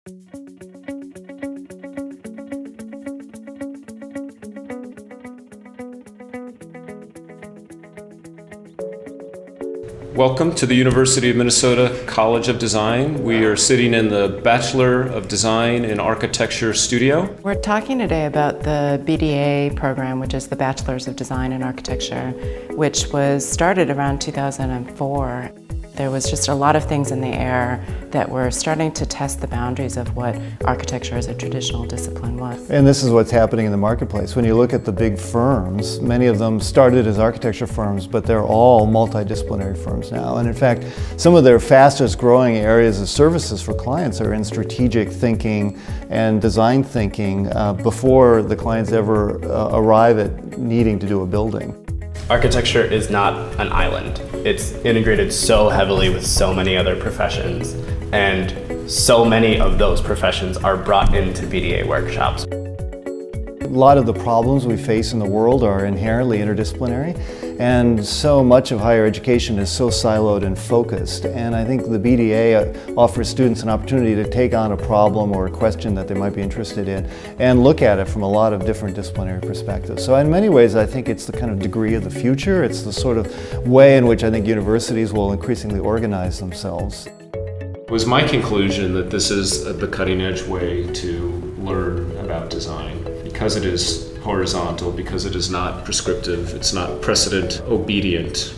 Welcome to the University of Minnesota College of Design. We are sitting in the Bachelor of Design in Architecture Studio. We're talking today about the BDA program, which is the Bachelors of Design in Architecture, which was started around 2004. There was just a lot of things in the air that were starting to test the boundaries of what architecture as a traditional discipline was. And this is what's happening in the marketplace. When you look at the big firms, many of them started as architecture firms, but they're all multidisciplinary firms now. And in fact, some of their fastest growing areas of services for clients are in strategic thinking and design thinking before the clients ever arrive at needing to do a building. Architecture is not an island. It's integrated so heavily with so many other professions, and so many of those professions are brought into BDA workshops. A lot of the problems we face in the world are inherently interdisciplinary, and so much of higher education is so siloed and focused. And I think the BDA offers students an opportunity to take on a problem or a question that they might be interested in and look at it from a lot of different disciplinary perspectives. So in many ways, I think it's the kind of degree of the future. It's the sort of way in which I think universities will increasingly organize themselves. It was my conclusion that this is the cutting edge way to learn about design, because it is horizontal, because it is not prescriptive, it's not precedent obedient.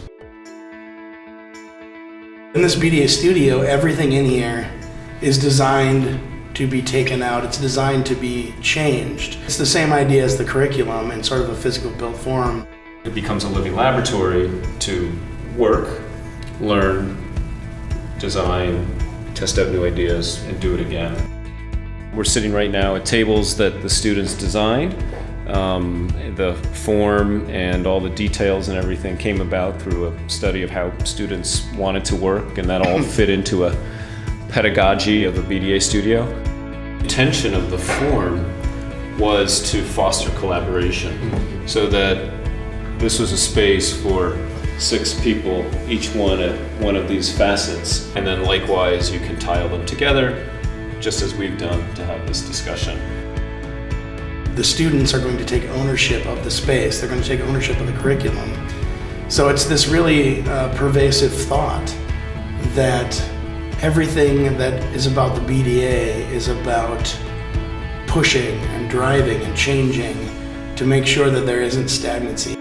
In this BFA Studio, everything in here is designed to be taken out. It's designed to be changed. It's the same idea as the curriculum in sort of a physical built form. It becomes a living laboratory to work, learn, design, test out new ideas, and do it again. We're sitting right now at tables that the students designed. The form and all the details and everything came about through a study of how students wanted to work, and that all fit into a pedagogy of a BDA studio. The intention of the form was to foster collaboration, so that this was a space for 6 people, each one at one of these facets, and then likewise you can tile them together, just as we've done to have this discussion. The students are going to take ownership of the space. They're going to take ownership of the curriculum. So it's this really pervasive thought that everything that is about the BDA is about pushing and driving and changing to make sure that there isn't stagnancy.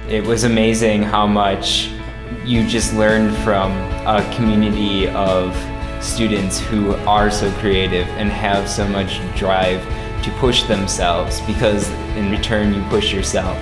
It was amazing how much you just learned from a community of students who are so creative and have so much drive to push themselves, because in return you push yourself.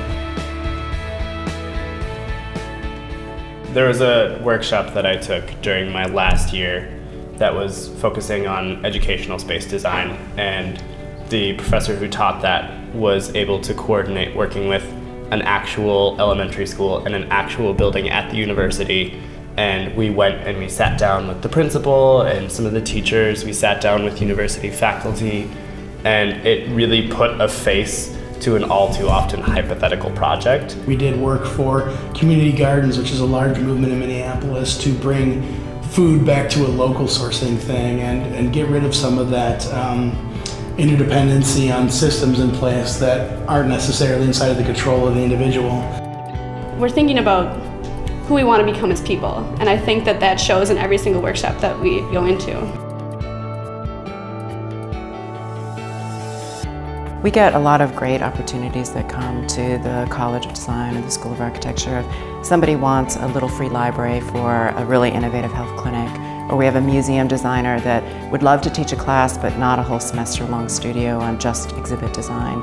There was a workshop that I took during my last year that was focusing on educational space design, and the professor who taught that was able to coordinate working with an actual elementary school and an actual building at the university. And we went and we sat down with the principal and some of the teachers. We sat down with university faculty, and it really put a face to an all too often hypothetical project. We did work for Community Gardens, which is a large movement in Minneapolis, to bring food back to a local sourcing thing and get rid of some of that interdependency on systems in place that aren't necessarily inside of the control of the individual. We're thinking about who we want to become as people, and I think that that shows in every single workshop that we go into. We get a lot of great opportunities that come to the College of Design or the School of Architecture. If somebody wants a little free library for a really innovative health clinic, or we have a museum designer that would love to teach a class but not a whole semester-long studio on just exhibit design.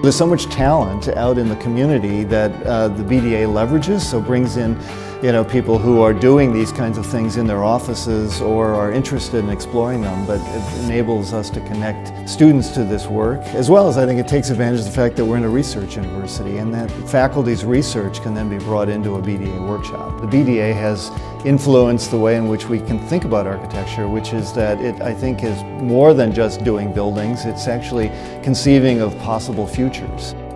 There's so much talent out in the community that the BDA leverages, so brings in people who are doing these kinds of things in their offices or are interested in exploring them, but it enables us to connect students to this work, as well as I think it takes advantage of the fact that we're in a research university and that faculty's research can then be brought into a BDA workshop. The BDA has influenced the way in which we can think about architecture, which is that it, I think, is more than just doing buildings. It's actually conceiving of possible futures. futures.